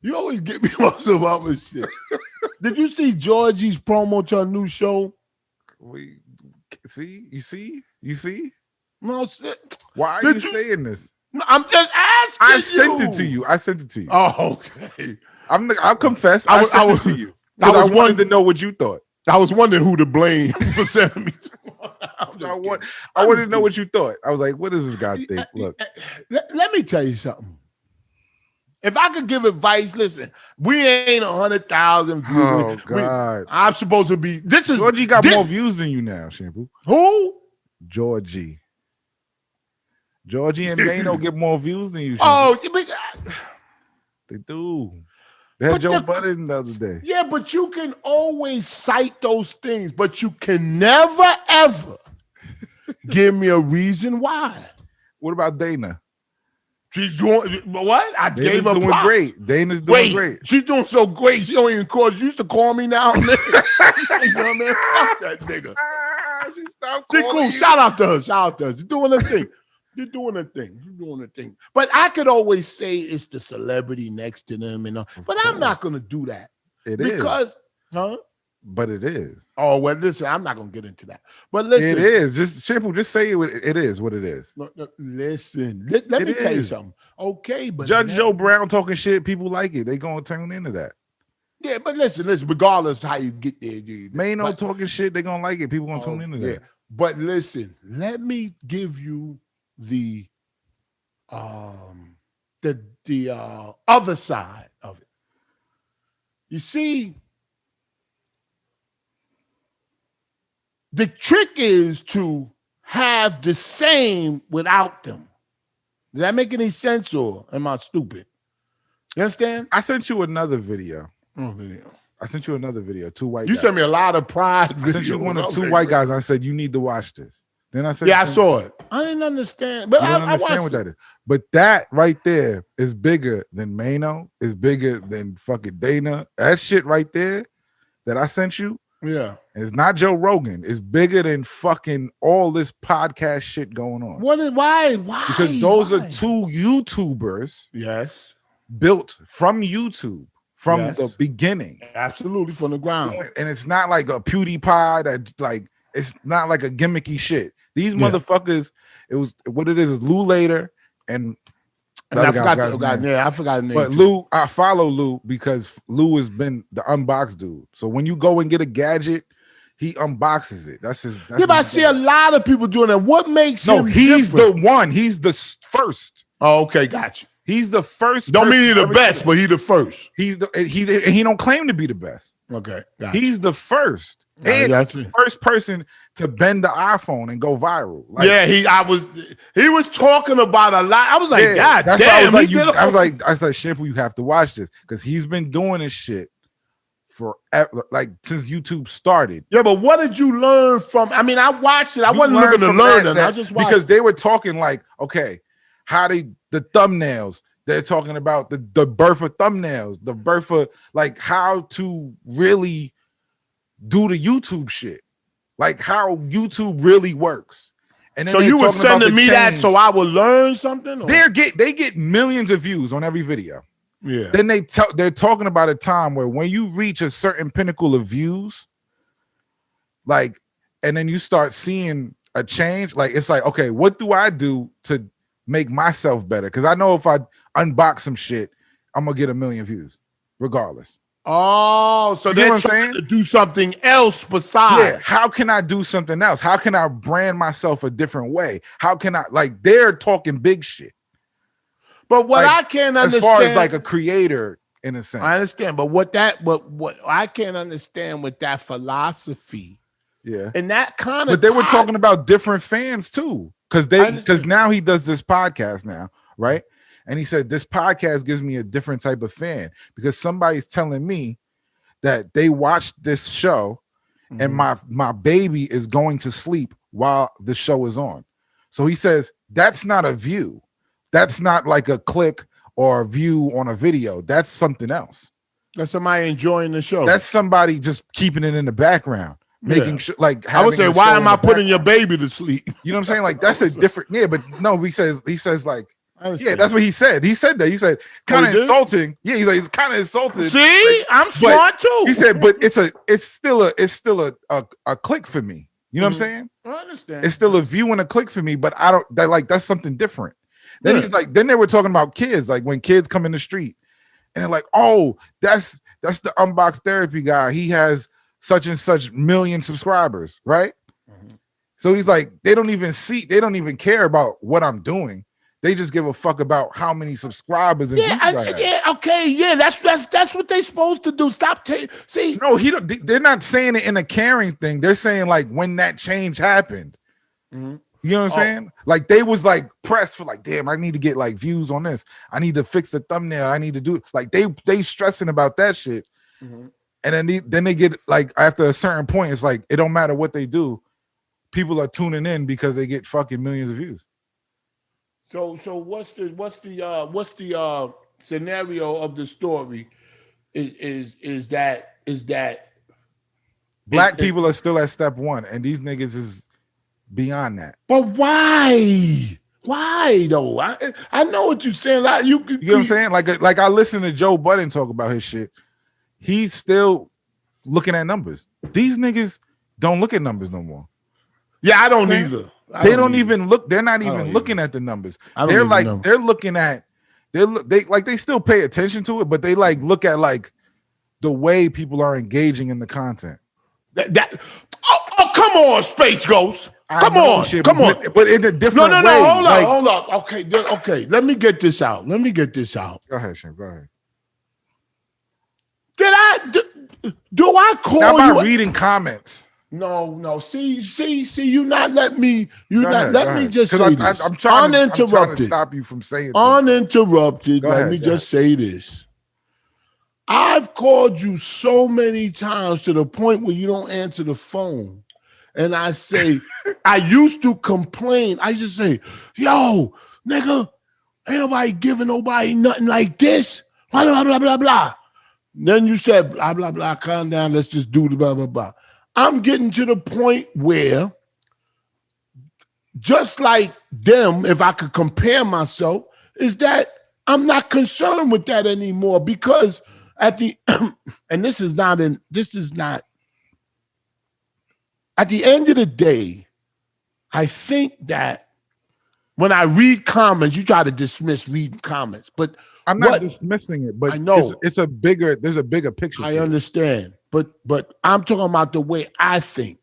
You always get me on some other shit. Did you see Georgie's promo to her new show? We see, you see. No, why are you saying this? I'm just asking. I sent it to you. Oh, okay. I'll confess. I sent it to you. I wanted to know what you thought. I was wondering who to blame for sending me. I wanted to know what you thought. I was like, what does this guy think? Look. Let me tell you something. If I could give advice, listen, we ain't 100,000 views. Oh, God. I'm supposed to be. Georgie got more views than you now, Shampoo. Who? Georgie and Dano get more views than you. Shampoo. Oh, they do. They had Joe Budden the other day. Yeah, but you can always cite those things, but you can never, ever give me a reason why. What about Dana? She's doing what? I Dana's gave her doing props. Great. Dana's doing great. She's doing so great. She don't even call. She used to call me now. You know what I mean? Fuck that nigga. She stopped She calling cool. you. Shout out to her. She's doing her thing. She's doing her thing. But I could always say it's the celebrity next to them, and all. But I'm not gonna do that. Because, But it is. Oh, well, listen, I'm not gonna get into that. But listen, it is. Just Shampoo, just say it is what it is. No, listen, let me tell you something. Okay, but Judge Joe Brown talking shit, people like it. They gonna tune into that. Yeah, but listen, regardless how you get there, dude. Mano talking shit, they gonna like it. People gonna tune into that. But listen, let me give you the other side of it. You see, the trick is to have the same without them. Does that make any sense, or am I stupid? You understand? I sent you another video. Video. I sent you another video. Two white guys. You sent me a lot of pride videos. I sent you one of two white guys. I said, you need to watch this. Then I said, yeah, I saw it. I didn't understand. But I understand what that is. But that right there is bigger than Mano, is bigger than fucking Dana. That shit right there that I sent you. Yeah. And it's not Joe Rogan. It's bigger than fucking all this podcast shit going on. Why? Because those are two YouTubers. Yes. Built from YouTube. From the beginning. Absolutely, from the ground. And it's not like a PewDiePie that like, it's not like a gimmicky shit. These motherfuckers, it was what it is Lou Later and I forgot his name. But too. Lou, I follow Lou because Lou has been the unbox dude. So when you go and get a gadget, he unboxes it. That's but I see a lot of people doing that. What makes him he's different? The one. He's the first. Oh, okay, got you. He's the first. Don't mean he's the best, but he's the first. He don't claim to be the best. Okay, he's the first. And the first person to bend the iPhone and go viral. Like, he was talking about a lot. I was like, God that's damn. Why I was like, Shampoo, you have to watch this because he's been doing this shit forever, like since YouTube started. Yeah, but what did you learn from? I mean, I watched it. I wasn't looking to learn it. I just watched because they were talking like, okay, the thumbnails. They're talking about the birth of thumbnails, the birth of like how to really do the YouTube shit, like how YouTube really works. And then so you were sending me that so I will learn something? Or? They get millions of views on every video. Yeah. Then they're talking about a time where when you reach a certain pinnacle of views, like, and then you start seeing a change, like it's like, okay, what do I do to make myself better? Because I know if I unbox some shit, I'm gonna get 1 million views, regardless. Oh, so they're trying to do something else besides. Yeah, how can I do something else? How can I brand myself a different way? How can I, like, they're talking big shit. But what I can't understand, as far as like a creator, in a sense, I understand. But what I can't understand with that philosophy, and that kind of. But they were talking about different fans too, because now he does this podcast now, right? And he said, this podcast gives me a different type of fan because somebody's telling me that they watched this show and my baby is going to sleep while the show is on. So he says, that's not a view. That's not like a click or a view on a video. That's something else. That's somebody enjoying the show. That's somebody just keeping it in the background. Making sure, like, I would say, why am I putting your baby to sleep? You know what I'm saying? Like, that's a different, but no, he says like, Yeah, that's what he said. He said that. He said kind of insulting. Yeah, he's like it's kind of insulting. See, like, I'm smart too. He said, but it's still a click for me. You know what I'm saying? I understand. It's still a view and a click for me, but I don't that's something different. Then he's like, then they were talking about kids, like when kids come in the street and they're like, oh, that's the unboxed therapy guy. He has such and such million subscribers, right? So he's like, they don't even care about what I'm doing. They just give a fuck about how many subscribers and views I have. Yeah, okay, yeah, that's what they supposed to do. Stop see. No, they're not saying it in a caring thing. They're saying like when that change happened. You know what I'm saying? Like they was like pressed for like, damn, I need to get like views on this. I need to fix the thumbnail. I need to do it. Like they stressing about that shit. And then they get like after a certain point, it's like it don't matter what they do. People are tuning in because they get fucking millions of views. So what's the scenario of the story? Is that black people are still at step one, and these niggas is beyond that. But why? Why though? I know what you're saying. Like, you know what I'm saying? Like I listen to Joe Budden talk about his shit. He's still looking at numbers. These niggas don't look at numbers no more. Yeah, I don't either. They don't even look. They're not even looking at the numbers. They're like they're looking at. They still pay attention to it, but they like look at like the way people are engaging in the content. Come on, Space Ghost. Come on. But in a different way. No, hold up. Okay. Let me get this out. Go ahead, Shane. Go ahead. Do I call now you? By reading comments. No. See, you not let me. Let me just say this. I'm trying to stop you from saying uninterrupted. Let me just say this. I've called you so many times to the point where you don't answer the phone. And I say, I used to complain. I just say, yo, nigga, ain't nobody giving nobody nothing like this. Blah, blah, blah, blah, blah. Then you said, blah, blah, blah, calm down. Let's just do the blah, blah, blah. I'm getting to the point where just like them, if I could compare myself, is that I'm not concerned with that anymore because at the and this is not at the end of the day, I think that when I read comments, you try to dismiss reading comments, but I'm not dismissing it, but I know there's a bigger picture. I understand, but I'm talking about the way I think.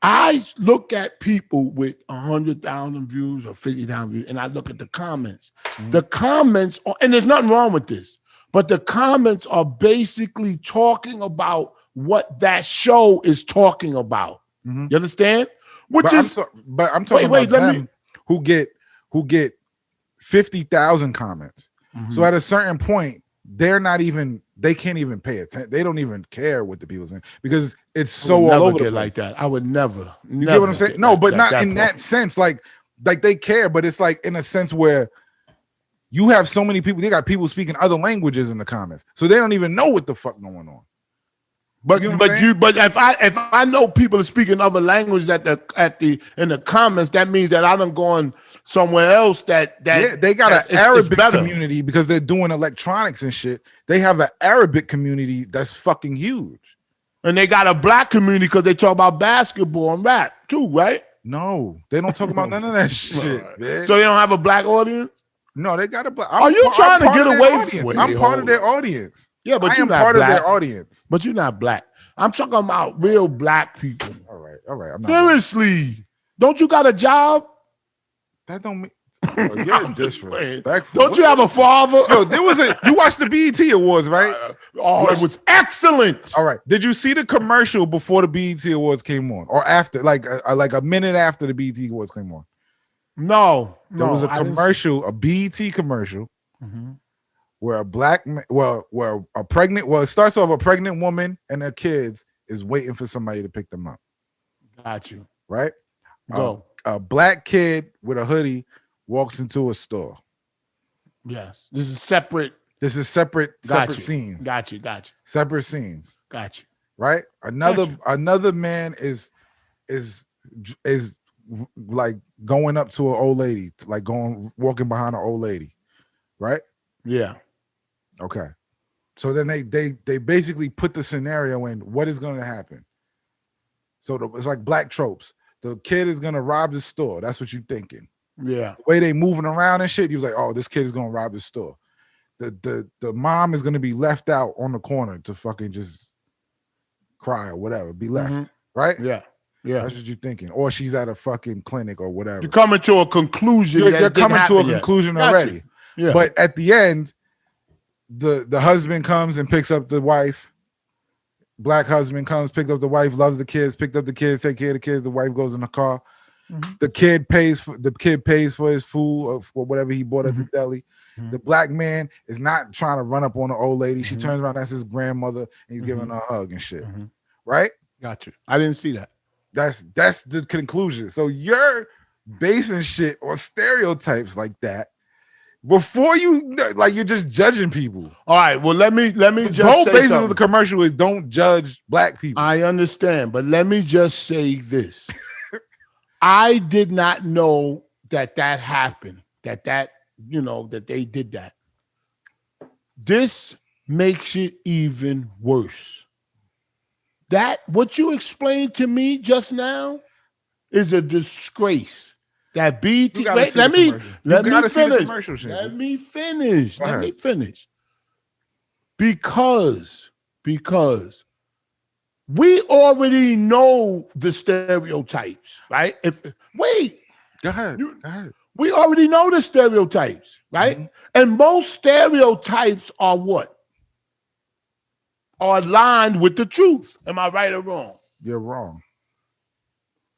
I look at people with 100,000 views or 50,000 views, and I look at the comments. The comments are, and there's nothing wrong with this, but the comments are basically talking about what that show is talking about. You understand? I'm talking about them who get 50,000 comments. So at a certain point, they can't even pay attention. They don't even care what the people saying because it's so all over the place. Like that. I would never. You get what I'm saying? No, but not in that sense. Like they care, but it's like in a sense where you have so many people. They got people speaking other languages in the comments, so they don't even know what the fuck going on. But if I know people are speaking other languages in the comments, that means that I done gone somewhere else that they got an Arabic community because they're doing electronics and shit. They have an Arabic community that's fucking huge. And they got a black community because they talk about basketball and rap too, right? No, they don't talk about none of that shit. So they don't have a black audience? No, they got a black. Are you trying to get away from it? I'm part of their audience. Yeah, but you're not part black. of their audience. But you're not black. I'm talking about real black people. All right. I'm not seriously. Black. Don't you got a job? That don't mean you're disrespectful. Don't you have a father? Yo, you watched the BET Awards, right? It was excellent. All right. Did you see the commercial before the BET Awards came on, or after, like a minute after the BET Awards came on? No. There was a commercial, a BET commercial. Where it starts off a pregnant woman and her kids is waiting for somebody to pick them up. Got you. Right? Go. A black kid with a hoodie walks into a store. Yes. This is separate scenes. Got you. Separate scenes. Got you. Right? Another man is like going up to an old lady, like walking behind an old lady, right? Yeah. Okay. So then they basically put the scenario in what is going to happen. So it's like black tropes. The kid is going to rob the store. That's what you're thinking. Yeah. The way they moving around and shit, you was like, oh, this kid is going to rob the store. The mom is going to be left out on the corner to fucking just cry or whatever, be left, right? Yeah. Yeah. That's what you're thinking. Or she's at a fucking clinic or whatever. You're coming to a conclusion. You're coming to a conclusion already. Yeah. But at the end, the husband comes and picks up the wife. Black husband comes, picked up the wife, loves the kids, picked up the kids, take care of the kids. The wife goes in the car. The kid pays for his food or for whatever he bought at the deli. The black man is not trying to run up on the old lady. She turns around, that's his grandmother, and he's giving her a hug and shit. Right? Got you. I didn't see that. That's the conclusion. So you're basing shit on stereotypes like that before you're just judging people. All right. Well, let me just the whole say basis something. of the commercial is don't judge black people. I understand, but let me just say this. I did not know that happened, that they did that. This makes it even worse. That what you explained to me just now is a disgrace. That BT. Wait, let me finish. Let me finish. Because we already know the stereotypes, right? Go ahead. We already know the stereotypes, right? And most stereotypes are what? Are aligned with the truth. Am I right or wrong? You're wrong.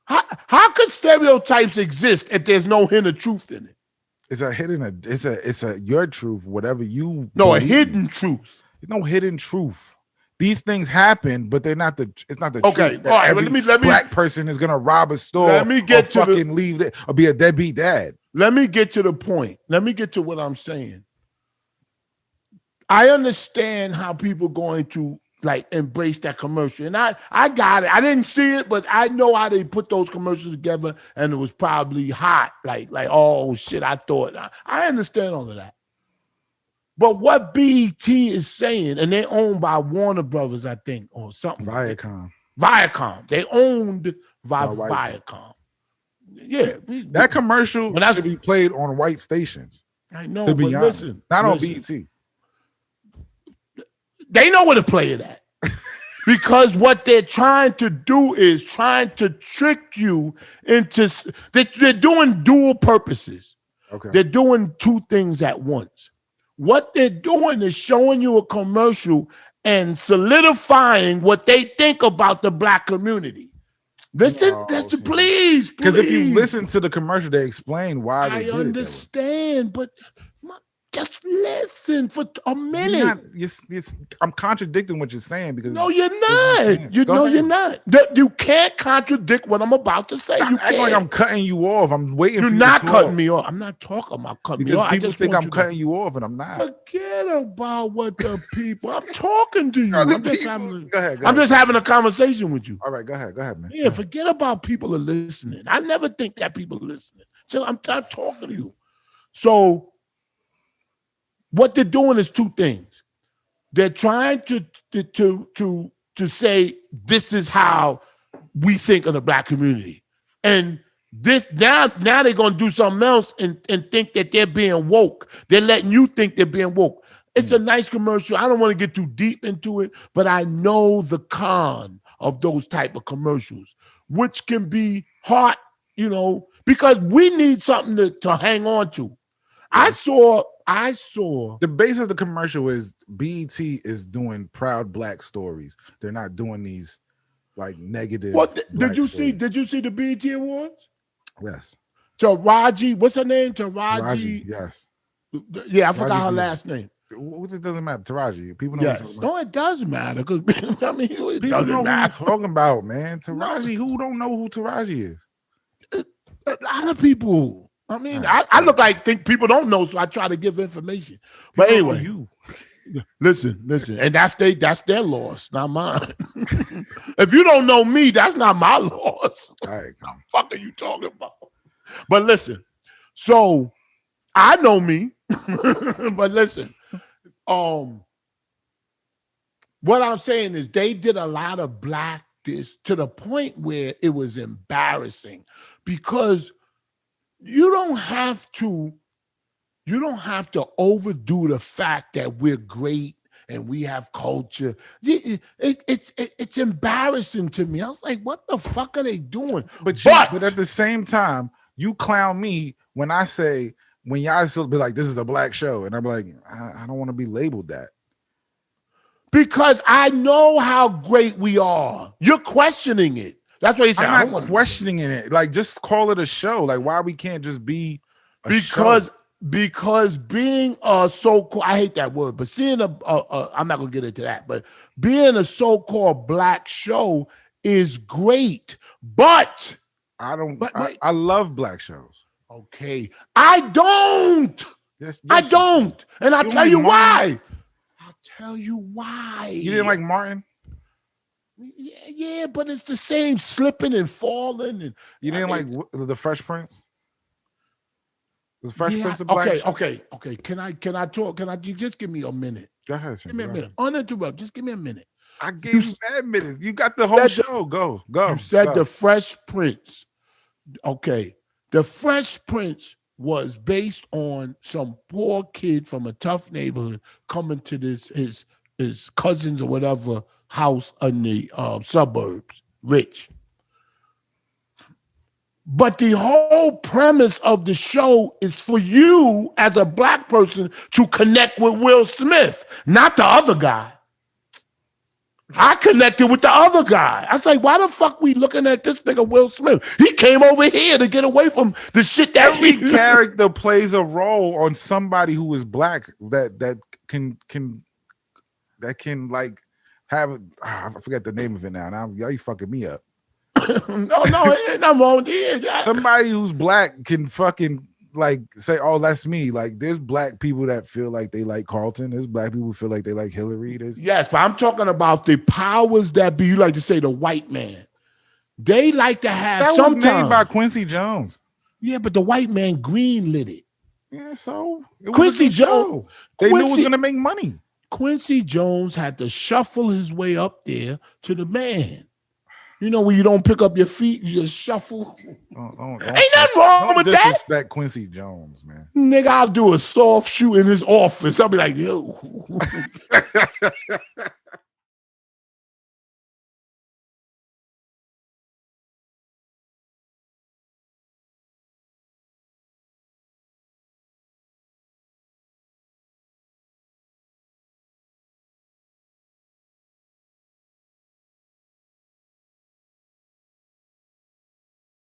How could stereotypes exist if there's no hint of truth in it? It's a your truth, whatever you a hidden truth. There's no hidden truth. These things happen, but it's not the truth. Okay, all right. Let me black person is gonna rob a store. Let me get to leave it or be a deadbeat dad. Let me get to the point. Let me get to what I'm saying. I understand how people going to like embrace that commercial, and I got it. I didn't see it, but I know how they put those commercials together, and it was probably hot. Like oh shit, I thought. I understand all of that. But what BET is saying, and they're owned by Warner Brothers, I think, or something. Viacom. They owned Viacom. Yeah. That commercial should be played on white stations. I know, but listen. Not on BET. They know where to play it at. Because what they're trying to do is trying to trick you into... They're doing dual purposes. Okay. They're doing two things at once. What they're doing is showing you a commercial and solidifying what they think about the black community. Please. Because if you listen to the commercial, they explain why they did it. I understand, but just listen for a minute. I'm contradicting what you're saying because no, you're not. You're not. You can't contradict what I'm about to say. You can't. Like I'm cutting you off. I'm waiting. You're not cutting me off. I'm not talking about cutting me off. People think I'm cutting you off, and I'm not. Forget about what the people. I'm talking to you. Go ahead. I'm just having a conversation with you. All right, go ahead, man. Yeah, forget about people are listening. I never think that people are listening. So I'm talking to you. So. What they're doing is two things. They're trying to say this is how we think of the black community, and this now they're gonna do something else and think that they're being woke. They're letting you think they're being woke. It's a nice commercial. I don't want to get too deep into it, but I know the con of those type of commercials, which can be hard, because we need something to hang on to. I saw the base of the commercial is BET is doing proud black stories. They're not doing these like negative. Did you see the BET Awards? Yes. Taraji, what's her name? Taraji. Yes. Yeah, I forgot her last name. It doesn't matter. Taraji. People know. Yes. No, it does matter because people know who you're talking about, man. Taraji. Who don't know who Taraji is? A lot of people. I mean, I look like think people don't know, so I try to give information. But anyway, you listen, and that's their loss, not mine. If you don't know me, that's not my loss. All right, What the fuck are you talking about? But listen, so I know me, but listen, what I'm saying is they did a lot of black this to the point where it was embarrassing because you don't have to overdo the fact that we're great and we have culture. It's embarrassing to me. I was like, what the fuck are they doing? But at the same time, you clown me when I say, when y'all still be like, this is a black show. And I'm like, I don't want to be labeled that. Because I know how great we are. You're questioning it. That's what you say. I'm not questioning it. Like, just call it a show. Like, why we can't just be a show? Because being a so-called, I hate that word, but seeing I'm not gonna get into that, but being a so-called black show is great. But I love black shows. Okay. I don't. Yes, I don't. And I'll tell you why. I'll tell you why. You didn't like Martin? Yeah, but it's the same slipping and falling. And you didn't like the Fresh Prince? Was Fresh Prince a black show? Okay. Can I talk? Can you just give me a minute? Go ahead. Give me a minute. Uninterrupted. Just give me a minute. I gave you 5 minutes. You got the whole show. Go. You said the Fresh Prince. Okay. The Fresh Prince was based on some poor kid from a tough neighborhood coming to his cousins or whatever house in the suburbs, rich. But the whole premise of the show is for you as a black person to connect with Will Smith, not the other guy. I connected with the other guy. I was like, why the fuck we looking at this nigga Will Smith? He came over here to get away from the shit that every character plays a role on somebody who is black that can like have I forget the name of it now you fucking me up. No, ain't nothing wrong with it. Somebody who's black can fucking like say, oh, that's me. Like, there's black people that feel like they like Carlton. There's black people who feel like they like Hillary. Yes, but I'm talking about the powers that be. You like to say the white man. They like to have that was made by Quincy Jones. Yeah, but the white man greenlit it. Yeah, so it Quincy Jones. They knew it was gonna make money. Quincy Jones had to shuffle his way up there to the man. You know, when you don't pick up your feet, you just shuffle. Ain't nothing wrong with that. Disrespect Quincy Jones, man. Nigga, I'll do a soft shoe in his office. I'll be like, yo.